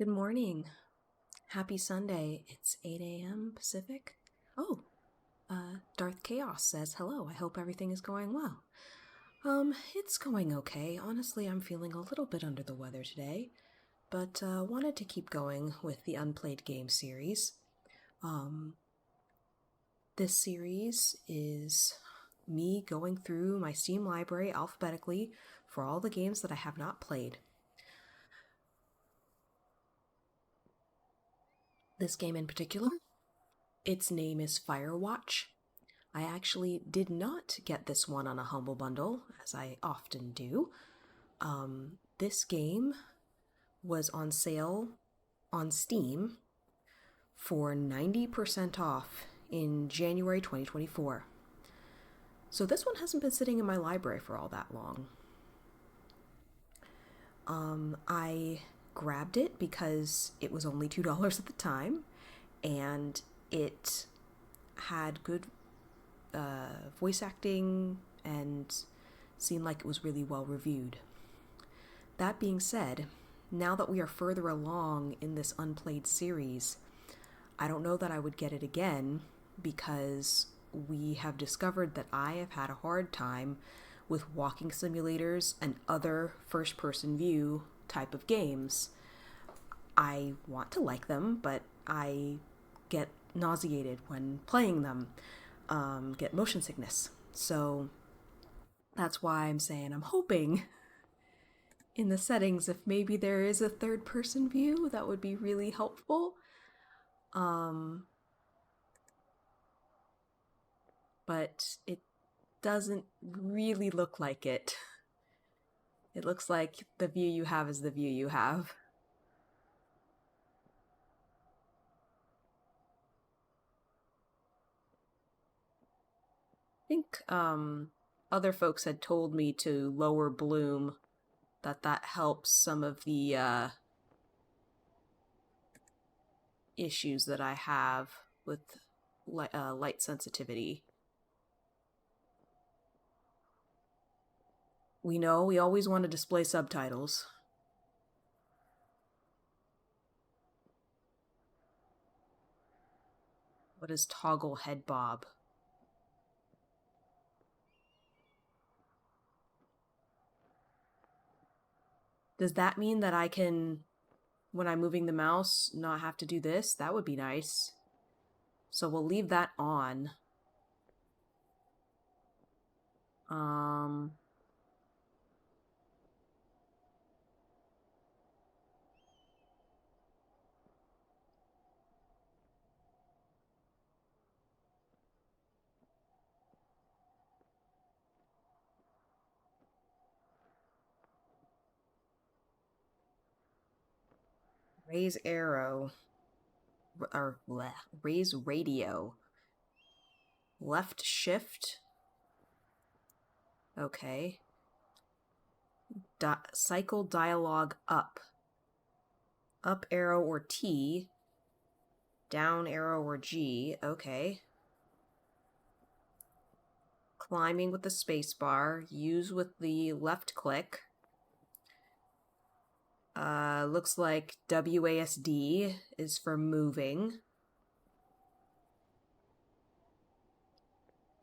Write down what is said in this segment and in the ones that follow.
Good morning. Happy Sunday. It's 8 a.m. Pacific. Oh, Darth Chaos says hello. I hope everything is going well. It's going okay. Honestly, I'm feeling a little bit under the weather today, but wanted to keep going with the Unplayed game series. This series is me going through my Steam library alphabetically for all the games that I have not played. This game in particular, its name is Firewatch. I actually did not get this one on a Humble Bundle, as I often do. This game was on sale on Steam for 90% off in January 2024. So this one hasn't been sitting in my library for all that long. I grabbed it because it was only $2 at the time, and it had good voice acting and seemed like it was really well reviewed. That being said, now that we are further along in this Unplayed series, I don't know that I would get it again because we have discovered that I have had a hard time with walking simulators and other first-person view type of games. I want to like them, but I get nauseated when playing them. Get motion sickness. So that's why I'm saying I'm hoping in the settings if maybe there is a third person view, that would be really helpful. But it doesn't really look like it. It looks like the view you have is the view you have. I think other folks had told me to lower bloom, that helps some of the issues that I have with light sensitivity. We know we always want to display subtitles. What is toggle head bob? Does that mean that I can, when I'm moving the mouse, not have to do this? That would be nice. So we'll leave that on. Raise arrow. Or bleh, raise radio. Left shift. Okay. Cycle dialogue up. Up arrow or T. Down arrow or G. Okay. Climbing with the spacebar. Use with the left click. Looks like WASD is for moving.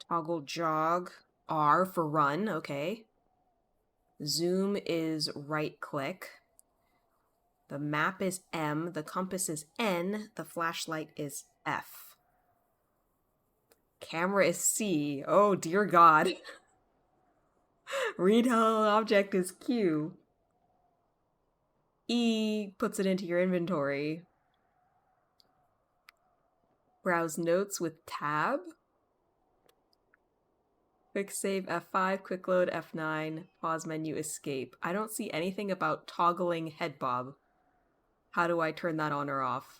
Toggle jog. R for run. Okay. Zoom is right click. The map is M. The compass is N. The flashlight is F. Camera is C. Oh, dear God. Read held object is Q. E puts it into your inventory. Browse notes with tab. Quick save F5, quick load F9, pause menu escape. I don't see anything about toggling head bob. How do I turn that on or off?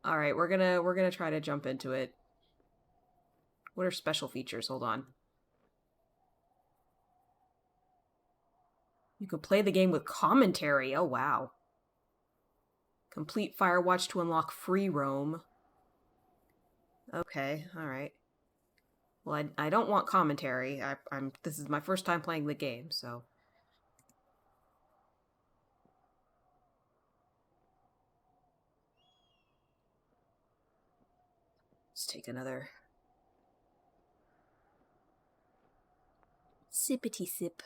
All right, we're gonna try to jump into it. What are special features? Hold on. You can play the game with commentary. Oh, wow. Complete Firewatch to unlock free roam. Okay, all right. Well, I don't want commentary. This is my first time playing the game, so. take another sippity sip.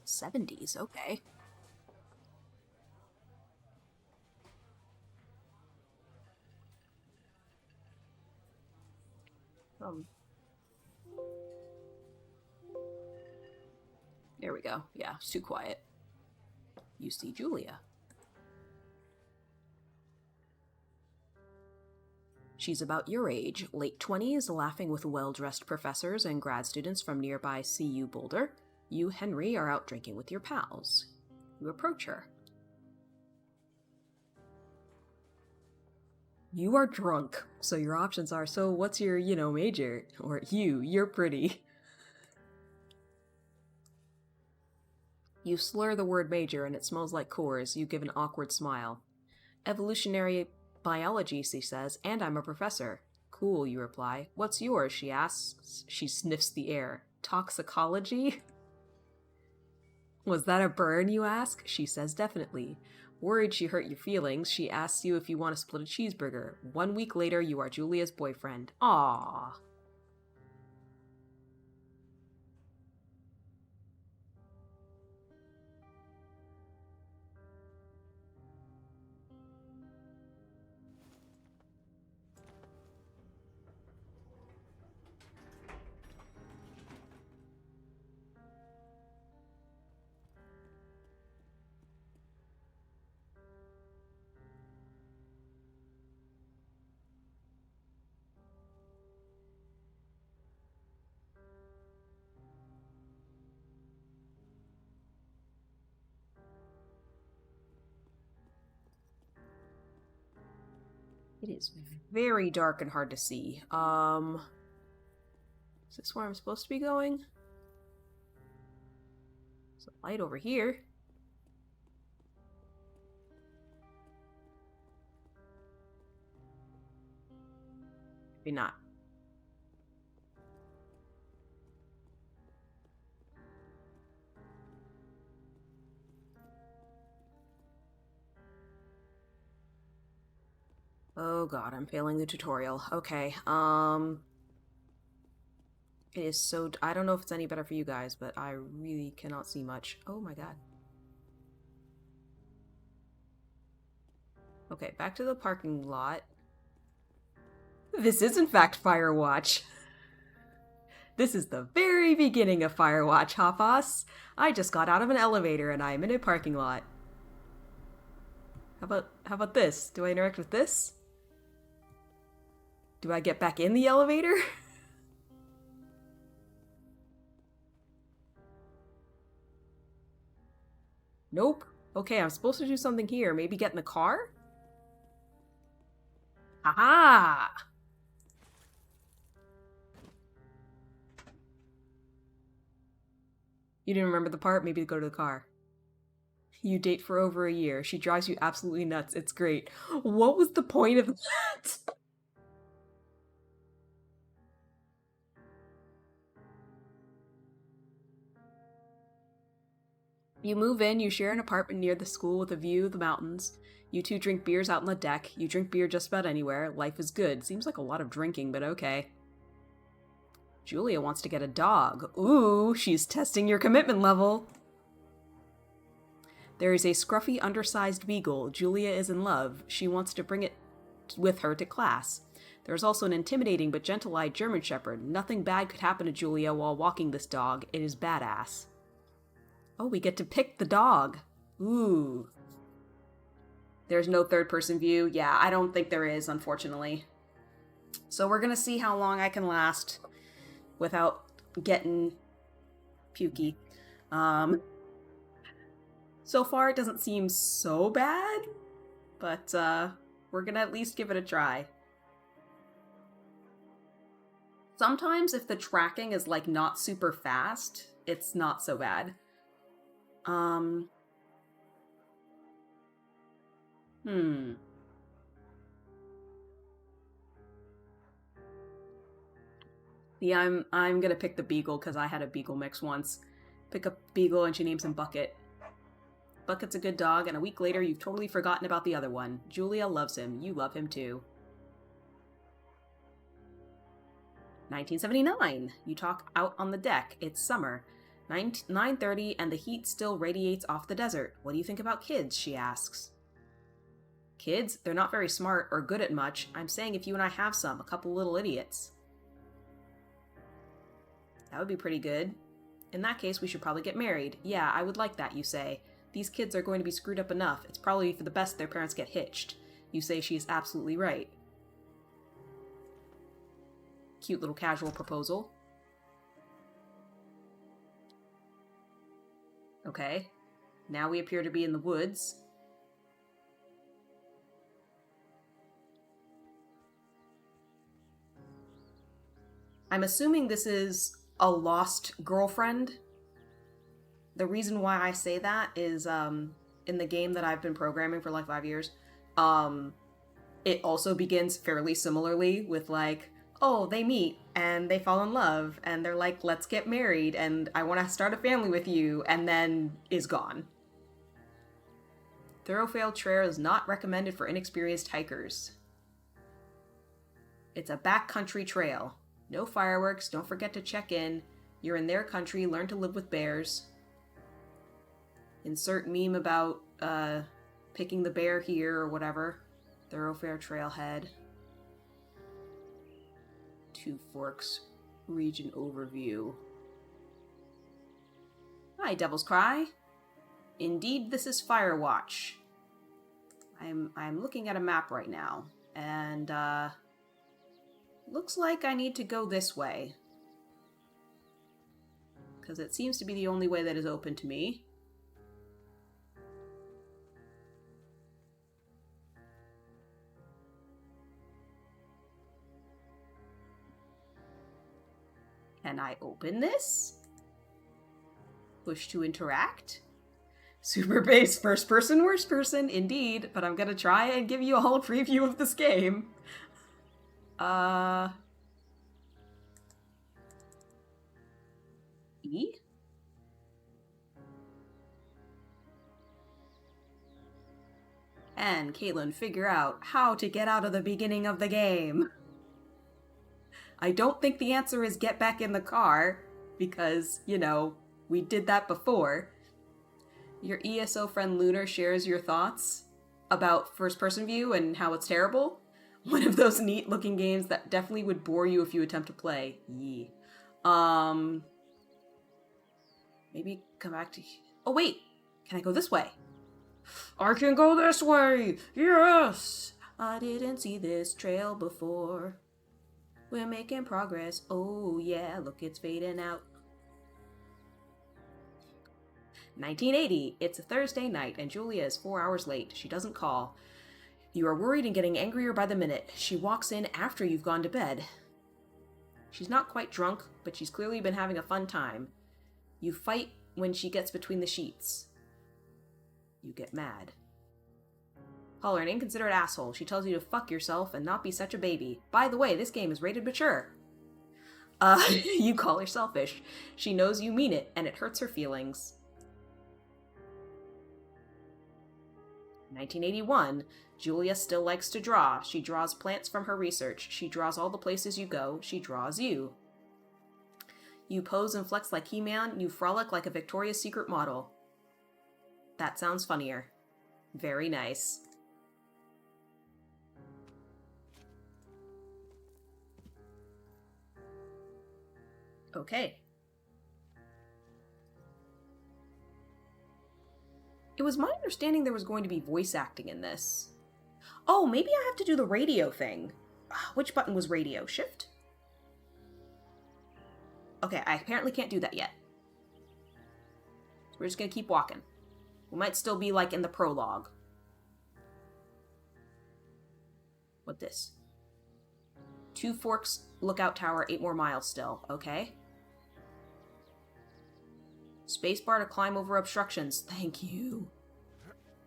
'70s, okay. There we go. Yeah, it's too quiet. You see Julia. She's about your age, late 20s, laughing with well-dressed professors and grad students from nearby CU Boulder. You, Henry, are out drinking with your pals. You approach her. You are drunk, so your options are, so what's your, major? Or you're pretty. You slur the word major and it smells like Coors. You give an awkward smile. Evolutionary biology, she says, and I'm a professor. Cool, you reply. What's yours, she asks. She sniffs the air. Toxicology? Was that a burn, you ask? She says definitely. Worried she hurt your feelings, she asks you if you want to split a cheeseburger. 1 week later, you are Julia's boyfriend. Aww. It is very dark and hard to see. Is this where I'm supposed to be going? There's a light over here. Maybe not. Oh god, I'm failing the tutorial. Okay, it is so... I don't know if it's any better for you guys, but I really cannot see much. Oh my god. Okay, back to the parking lot. This is in fact Firewatch. This is the very beginning of Firewatch, Hoppos. I just got out of an elevator and I'm in a parking lot. How about this? Do I interact with this? Do I get back in the elevator? Nope. Okay, I'm supposed to do something here. Maybe get in the car? Aha! You didn't remember the part? Maybe go to the car. You date for over a year. She drives you absolutely nuts. It's great. What was the point of that? You move in, you share an apartment near the school with a view of the mountains. You two drink beers out on the deck. You drink beer just about anywhere. Life is good. Seems like a lot of drinking, but okay. Julia wants to get a dog. Ooh, she's testing your commitment level. There is a scruffy, undersized beagle. Julia is in love. She wants to bring it with her to class. There is also an intimidating but gentle-eyed German Shepherd. Nothing bad could happen to Julia while walking this dog. It is badass. Oh, we get to pick the dog. Ooh. There's no third-person view. Yeah, I don't think there is, unfortunately. So we're gonna see how long I can last without getting pukey. So far it doesn't seem so bad, but we're gonna at least give it a try. Sometimes if the tracking is, like, not super fast, it's not so bad. Yeah, I'm gonna pick the Beagle because I had a Beagle mix once. Pick up Beagle and she names him Bucket. Bucket's a good dog, and a week later you've totally forgotten about the other one. Julia loves him. You love him too. 1979. You talk out on the deck. It's summer. 9:30 and the heat still radiates off the desert. What do you think about kids? She asks. Kids? They're not very smart or good at much. I'm saying if you and I have some, a couple little idiots. That would be pretty good. In that case, we should probably get married. Yeah, I would like that, you say. These kids are going to be screwed up enough. It's probably for the best their parents get hitched. You say she is absolutely right. Cute little casual proposal. Okay. Now we appear to be in the woods. I'm assuming this is a lost girlfriend. The reason why I say that is, in the game that I've been programming for like 5 years, it also begins fairly similarly with like, oh, they meet and they fall in love and they're like, let's get married and I want to start a family with you, and then is gone. Thoroughfare trail is not recommended for inexperienced hikers. It's a backcountry trail. No fireworks, don't forget to check in. You're in their country, learn to live with bears. Insert meme about picking the bear here or whatever. Thoroughfare trailhead. Two Forks region overview. Hi, Devil's Cry. Indeed, this is Firewatch. I'm looking at a map right now, and looks like I need to go this way. Because it seems to be the only way that is open to me. Can I open this? Push to interact? Super base, first person, worst person, indeed, but I'm gonna try and give you a whole preview of this game. E? And Caitlin figure out how to get out of the beginning of the game. I don't think the answer is get back in the car, because, you know, we did that before. Your ESO friend Lunar shares your thoughts about first-person view and how it's terrible. One of those neat-looking games that definitely would bore you if you attempt to play. Yee. Maybe come back to... Oh, wait! Can I go this way? I can go this way! Yes! I didn't see this trail before. We're making progress. Oh, yeah, look, it's fading out. 1980. It's a Thursday night, and Julia is 4 hours late. She doesn't call. You are worried and getting angrier by the minute. She walks in after you've gone to bed. She's not quite drunk, but she's clearly been having a fun time. You fight when she gets between the sheets. You get mad. Call her an inconsiderate asshole. She tells you to fuck yourself and not be such a baby. By the way, this game is rated mature. You call her selfish. She knows you mean it, and it hurts her feelings. 1981. Julia still likes to draw. She draws plants from her research. She draws all the places you go. She draws you. You pose and flex like He-Man. You frolic like a Victoria's Secret model. That sounds funnier. Very nice. Okay. It was my understanding there was going to be voice acting in this. Oh, maybe I have to do the radio thing. Which button was radio? Shift? Okay, I apparently can't do that yet. So we're just gonna keep walking. We might still be, like, in the prologue. What this? Two Forks Lookout Tower, 8 more miles still. Okay. Spacebar to climb over obstructions. Thank you.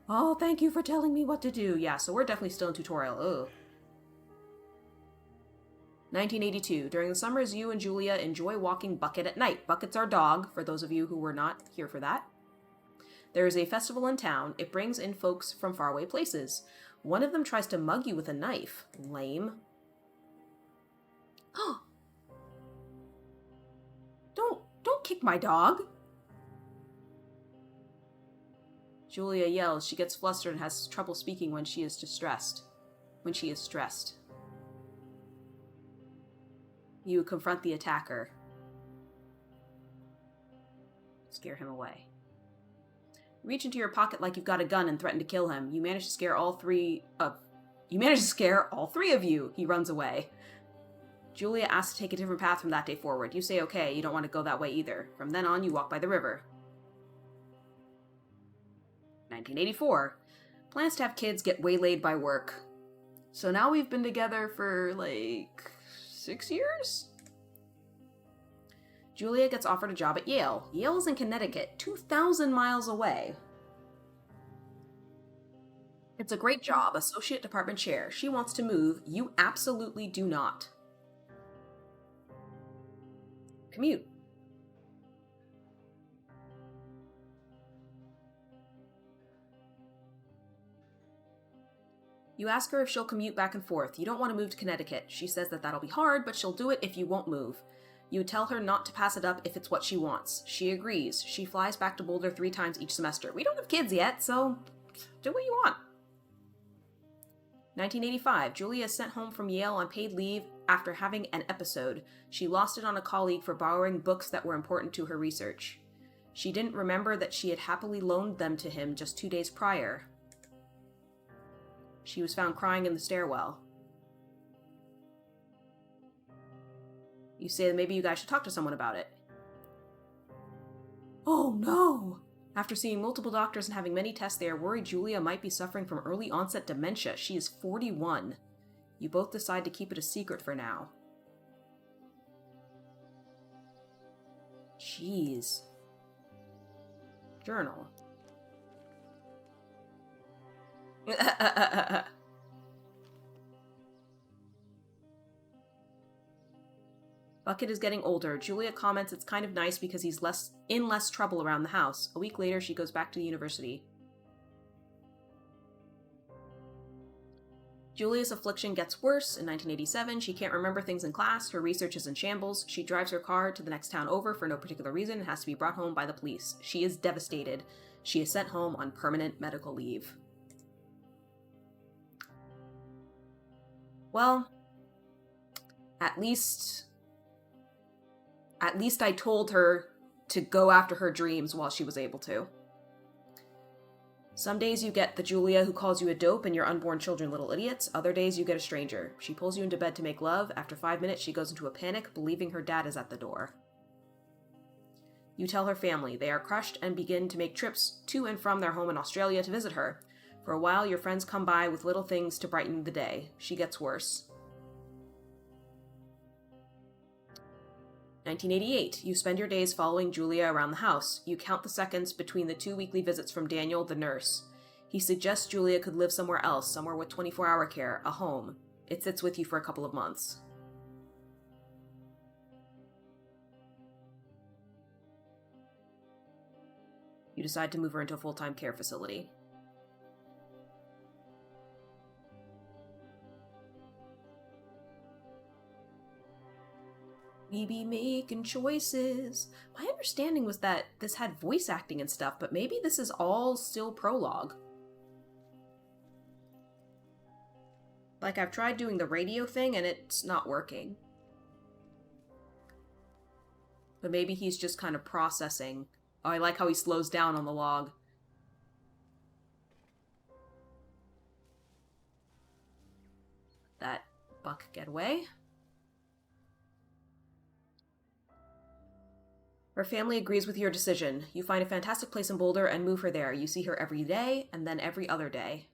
Oh, thank you for telling me what to do. Yeah, so we're definitely still in tutorial. Ugh. 1982. During the summers, you and Julia enjoy walking Bucket at night. Bucket's our dog, for those of you who were not here for that. There is a festival in town. It brings in folks from faraway places. One of them tries to mug you with a knife. Lame. Don't kick my dog. Julia yells. She gets flustered and has trouble speaking when she is distressed. When she is stressed. You confront the attacker. Scare him away. Reach into your pocket like you've got a gun and threaten to kill him. You manage to scare all three of you. He runs away. Julia asks to take a different path from that day forward. You say okay, you don't want to go that way either. From then on, you walk by the river. 1984. Plans to have kids get waylaid by work. So now we've been together for, 6 years? Julia gets offered a job at Yale. Yale is in Connecticut, 2,000 miles away. It's a great job, associate department chair. She wants to move. You absolutely do not. Commute. You ask her if she'll commute back and forth. You don't want to move to Connecticut. She says that that'll be hard, but she'll do it if you won't move. You tell her not to pass it up if it's what she wants. She agrees. She flies back to Boulder 3 times each semester. We don't have kids yet, so do what you want. 1985. Julia is sent home from Yale on paid leave after having an episode. She lost it on a colleague for borrowing books that were important to her research. She didn't remember that she had happily loaned them to him just 2 days prior. She was found crying in the stairwell. You say that maybe you guys should talk to someone about it. Oh no! After seeing multiple doctors and having many tests, they are worried Julia might be suffering from early onset dementia. She is 41. You both decide to keep it a secret for now. Jeez. Journal. Bucket is getting older. Julia comments it's kind of nice because he's in less trouble around the house. A week later, she goes back to the university. Julia's affliction gets worse. In 1987, she can't remember things in class. Her research is in shambles. She drives her car to the next town over for no particular reason and has to be brought home by the police. She is devastated. She is sent home on permanent medical leave. Well, at least I told her to go after her dreams while she was able to. Some days you get the Julia who calls you a dope and your unborn children little idiots. Other days you get a stranger. She pulls you into bed to make love. After 5 minutes, she goes into a panic, believing her dad is at the door. You tell her family. They are crushed and begin to make trips to and from their home in Australia to visit her. For a while, your friends come by with little things to brighten the day. She gets worse. 1988. You spend your days following Julia around the house. You count the seconds between the 2 weekly visits from Daniel, the nurse. He suggests Julia could live somewhere else, somewhere with 24-hour care, a home. It sits with you for a couple of months. You decide to move her into a full-time care facility. We be making choices. My understanding was that this had voice acting and stuff, but maybe this is all still prologue. Like, I've tried doing the radio thing and it's not working. But maybe he's just kind of processing. Oh, I like how he slows down on the log. That buck get away. Her family agrees with your decision. You find a fantastic place in Boulder and move her there. You see her every day, and then every other day.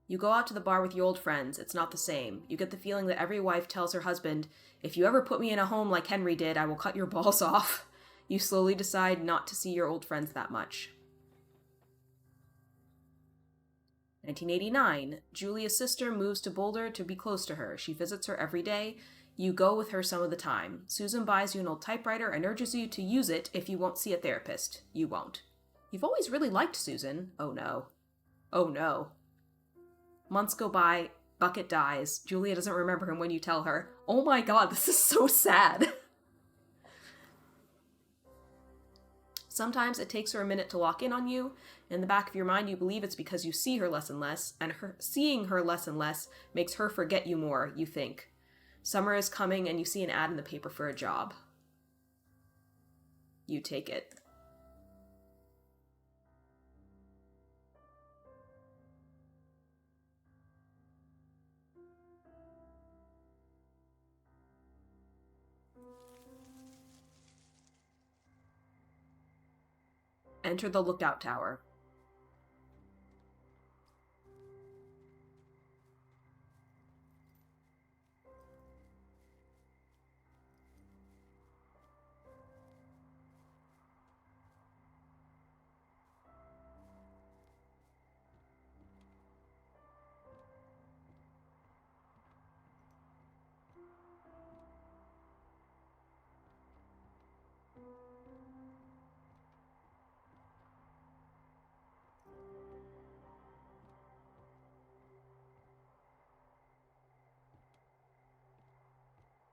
You go out to the bar with your old friends. It's not the same. You get the feeling that every wife tells her husband, if you ever put me in a home like Henry did, I will cut your balls off. You slowly decide not to see your old friends that much. 1989. Julia's sister moves to Boulder to be close to her. She visits her every day. You go with her some of the time. Susan buys you an old typewriter and urges you to use it if you won't see a therapist. You won't. You've always really liked Susan. Oh no. Oh no. Months go by, Bucket dies. Julia doesn't remember him when you tell her. Oh my god, this is so sad. Sometimes it takes her a minute to lock in on you. In the back of your mind, you believe it's because you see her less and less, and seeing her less and less makes her forget you more, you think. Summer is coming, and you see an ad in the paper for a job. You take it. Enter the lookout tower.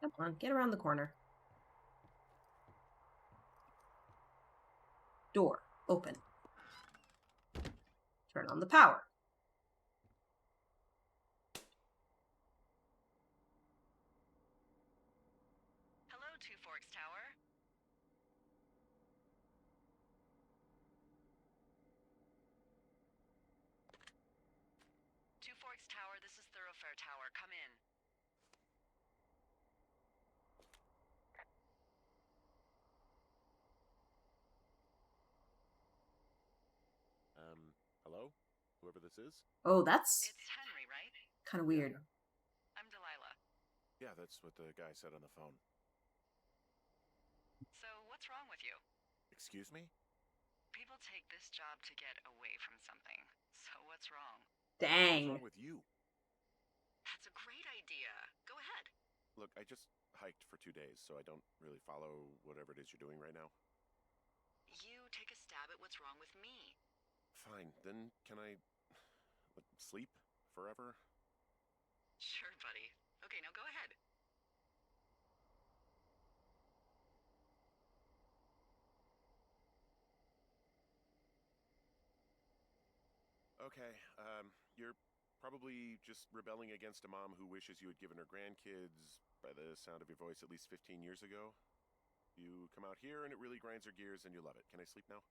Come on, get around the corner. Door, open. Turn on the power. Hello, Two Forks Tower. Two Forks Tower, this is Thoroughfare Tower. Come in. Hello? Whoever this is? Oh, that's It's Henry, right? kind of weird. I'm Delilah. Yeah, that's what the guy said on the phone. So, what's wrong with you? Excuse me? People take this job to get away from something. So, what's wrong? What's Dang. wrong with you? That's a great idea. Go ahead. Look, I just hiked for 2 days, so I don't really follow whatever it is you're doing right now. You take a stab at what's wrong with me. Fine, then can I sleep forever? Sure, buddy. Okay, now go ahead. Okay, you're probably just rebelling against a mom who wishes you had given her grandkids, by the sound of your voice, at least 15 years ago. You come out here and it really grinds her gears and you love it. Can I sleep now?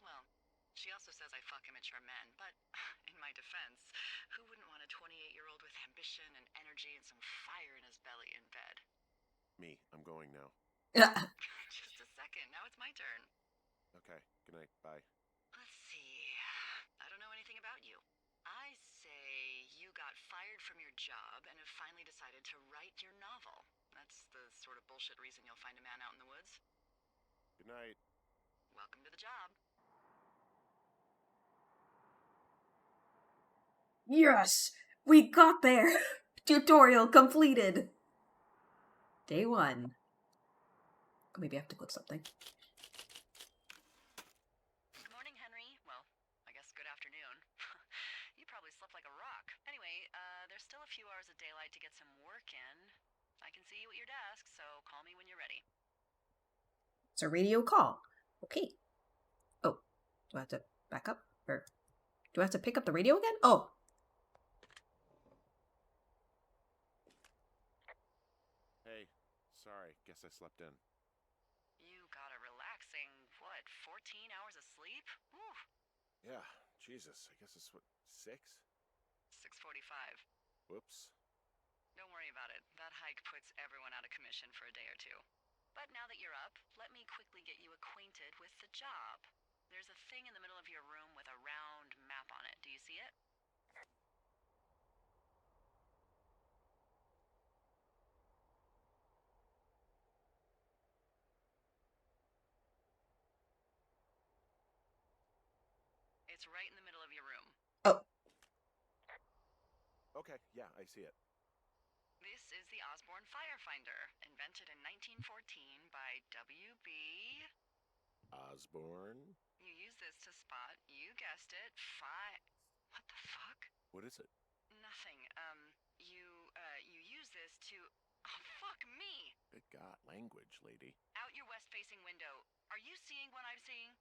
Well, she also says I fuck immature men, but in my defense, who wouldn't want a 28-year-old with ambition and energy and some fire in his belly in bed? Me, I'm going now. Just a second, now it's my turn. Okay, good night, bye. Let's see. I don't know anything about you. I say you got fired from your job and have finally decided to write your novel. That's the sort of bullshit reason you'll find a man out in the woods. Good night. Welcome to the job. Yes! We got there! Tutorial completed! Day 1. Maybe I have to click something. Good morning, Henry. Well, I guess good afternoon. You probably slept like a rock. Anyway, there's still a few hours of daylight to get some work in. I can see you at your desk, so call me when you're ready. It's a radio call. Okay. Oh, do I have to back up? Or do I have to pick up the radio again? Oh! Hey, sorry, guess I slept in. You got a relaxing, 14 hours of sleep? Whew. Yeah, Jesus, I guess it's 6? 6:45. Whoops. Don't worry about it. That hike puts everyone out of commission for a day or two. But now that you're up, let me quickly get you acquainted with the job. There's a thing in the middle of your room with a round map on it. Do you see it? It's right in the middle of your room. Oh. Okay, yeah, I see it. This is the Osborne Firefinder, invented in 1914 by W.B. Osborne? You use this to spot, you guessed it, What the fuck? What is it? Nothing. You use this to... Oh, fuck me! Good God, language, lady. Out your west-facing window. Are you seeing what I'm seeing?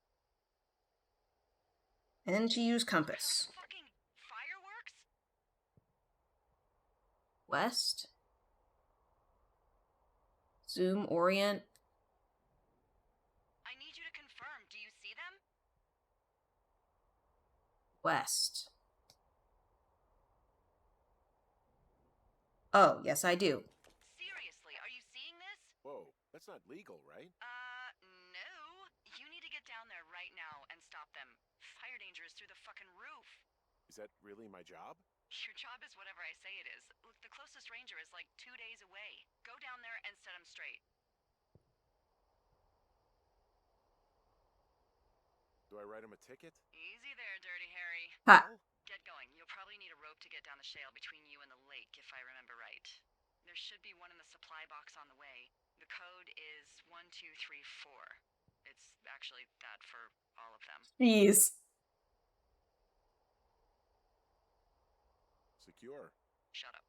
And she used Are compass. those fucking fireworks? West. Zoom, orient. I need you to confirm. Do you see them? West. Oh, yes, I do. Seriously, are you seeing this? Whoa, that's not legal, right? No. You need to get down there right now and stop them. Fire danger is through the fucking roof. Is that really my job? Your job is whatever I say it is. Look, the closest ranger is like 2 days away. Go down there and set him straight. Do I write him a ticket? Easy there, Dirty Harry. Ha. Well, Get going. You'll probably need a rope to get down the shale between you and the lake, if I remember right. There should be one in the supply box on the way. The code is 1234. It's actually that for all of them. Jeez. secure. Shut up.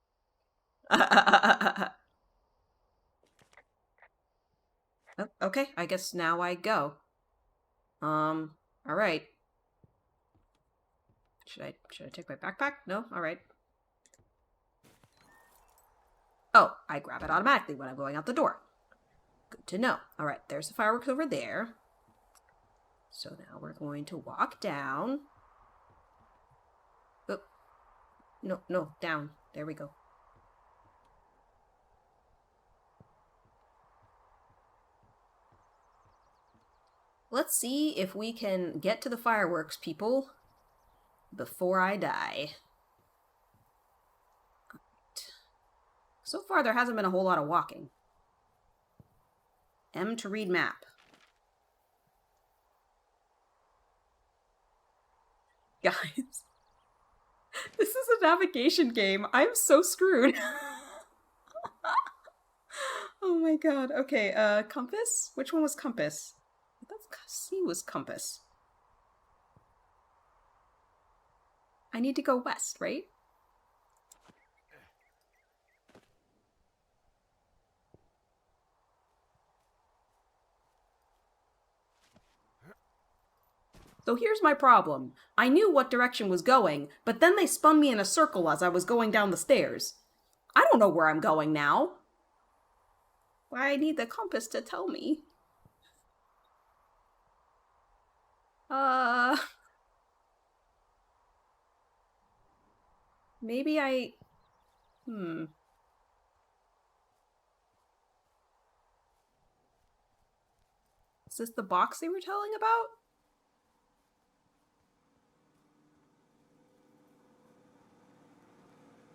Okay, I guess now I go. Alright. Should I take my backpack? No? Alright. Oh, I grab it automatically when I'm going out the door. Good to know. Alright, there's the fireworks over there. So now we're going to walk down. Oh. No, down. There we go. Let's see if we can get to the fireworks, people, before I die. So far, there hasn't been a whole lot of walking. M to read map. Guys, this is a navigation game. I'm so screwed. Oh my god. Okay, compass? Which one was compass? I thought C was compass. I need to go west, right? So here's my problem. I knew what direction was going, but then they spun me in a circle as I was going down the stairs. I don't know where I'm going now. I need the compass to tell me. Maybe I... Is this the box they were telling about?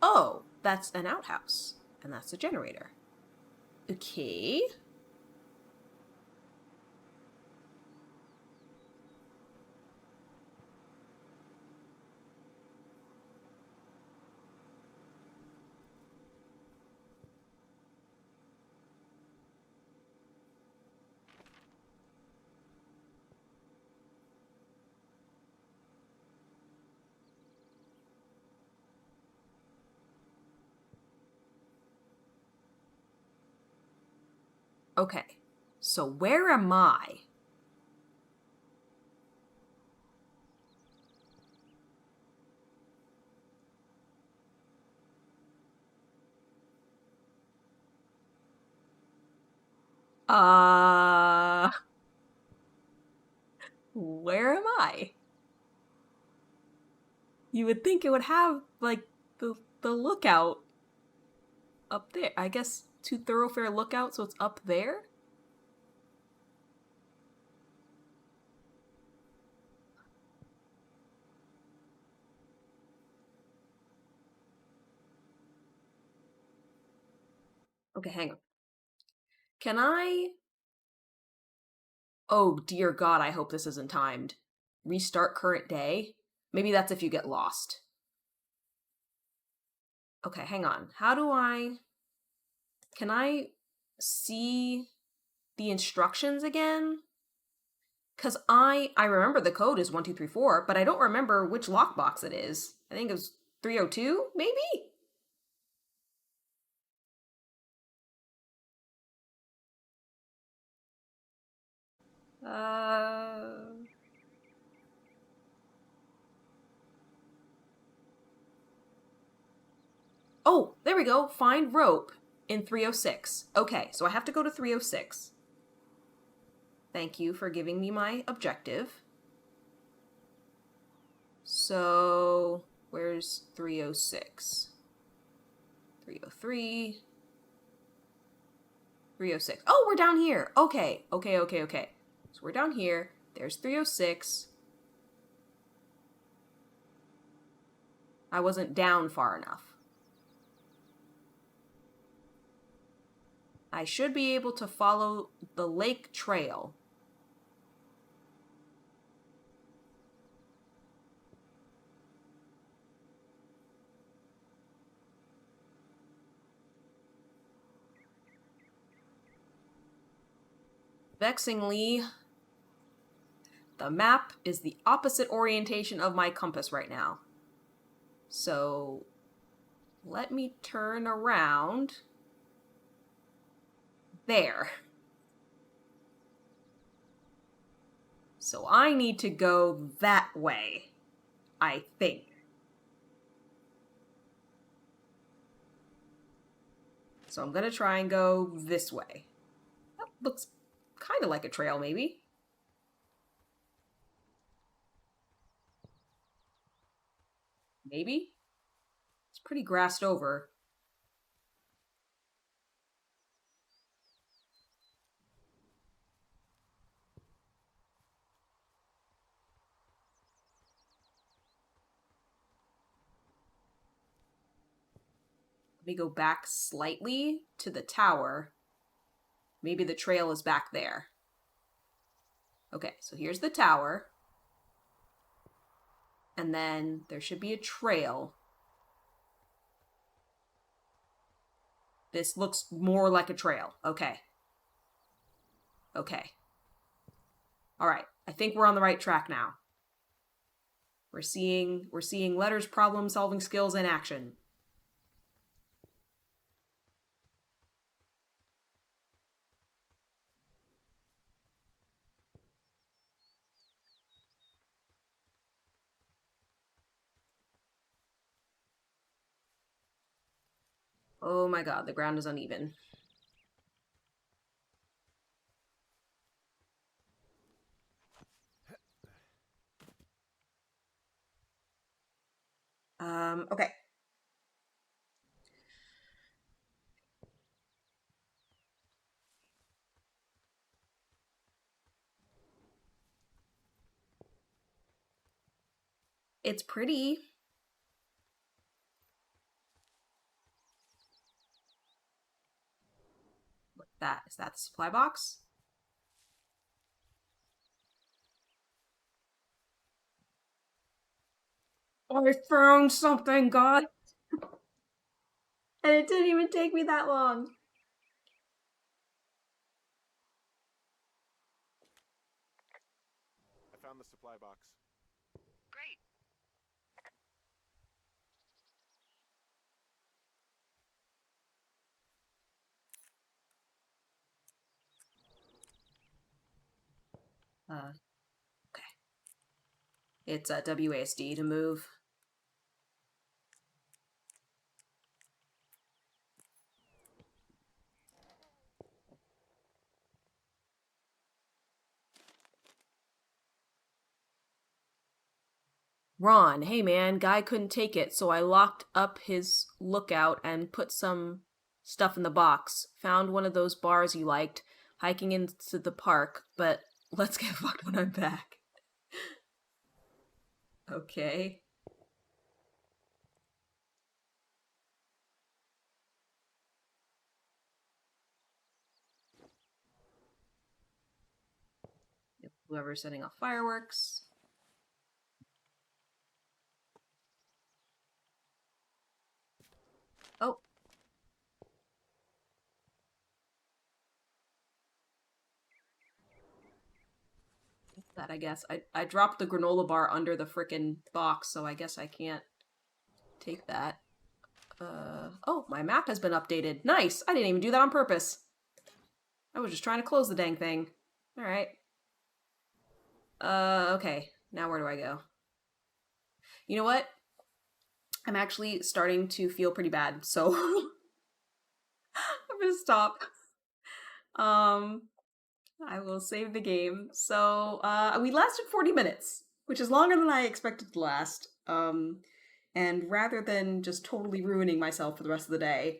Oh, that's an outhouse. And that's a generator. Okay. Okay, so where am I? Where am I? You would think it would have, like, the lookout up there. I guess 2 thoroughfare lookout, so it's up there? Okay, hang on. Can I... Oh, dear God, I hope this isn't timed. Restart current day? Maybe that's if you get lost. Okay, hang on. How do I... Can I see the instructions again? Because I remember the code is 1234, but I don't remember which lockbox it is. I think it was 302, maybe? Oh, there we go. Find rope in 306. Okay, so I have to go to 306. Thank you for giving me my objective. So, where's 306? 303. 306. Oh, we're down here. Okay. So we're down here. There's 306. I wasn't down far enough. I should be able to follow the lake trail. Vexingly, the map is the opposite orientation of my compass right now. So, let me turn around. There. So I need to go that way, I think. So I'm gonna try and go this way. That looks kind of like a trail, maybe. Maybe? It's pretty grassed over. Let me go back slightly to the tower. Maybe the trail is back there. Okay, so here's the tower. And then there should be a trail. This looks more like a trail. Okay. Okay. All right. I think we're on the right track now. We're seeing Letter's problem-solving skills in action. Oh my god, the ground is uneven. Okay. It's pretty. What's that? Is that the supply box? I found something, God! And it didn't even take me that long. I found the supply box. Great. Okay. It's a WASD to move. Ron, hey man, guy couldn't take it, so I locked up his lookout and put some stuff in the box. Found one of those bars you liked, hiking into the park, but let's get fucked when I'm back. Okay. Whoever's setting off fireworks. that, I guess. I dropped the granola bar under the frickin' box, so I guess I can't take that. Oh, my map has been updated. Nice! I didn't even do that on purpose. I was just trying to close the dang thing. Alright. Okay. Now where do I go? You know what? I'm actually starting to feel pretty bad, so I'm gonna stop. I will save the game. So, we lasted 40 minutes, which is longer than I expected to last. And rather than just totally ruining myself for the rest of the day,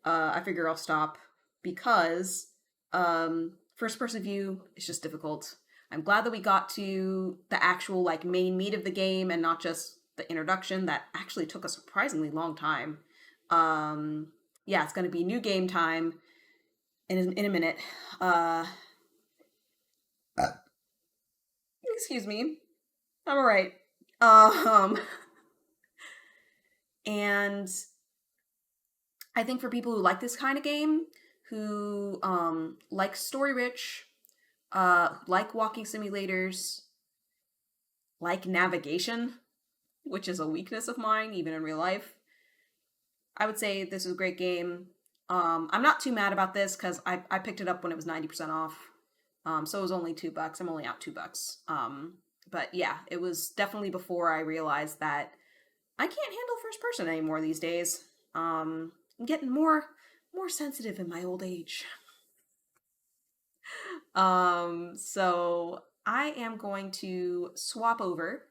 I figure I'll stop because first person view is just difficult. I'm glad that we got to the actual like main meat of the game and not just the introduction that actually took a surprisingly long time. Yeah, it's going to be new game time in a minute. Excuse me. I'm alright. Um, and I think for people who like this kind of game, who like story rich, like walking simulators, like navigation, which is a weakness of mine even in real life, I would say this is a great game. I'm not too mad about this because I picked it up when it was 90% off. So it was only $2. I'm only out $2. But yeah, it was definitely before I realized that I can't handle first person anymore these days. I'm getting more sensitive in my old age. So I am going to swap over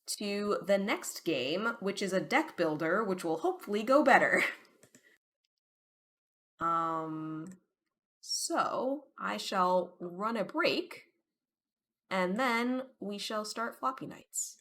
to the next game, which is a deck builder, which will hopefully go better. So I shall run a break, and then we shall start Floppy Nights.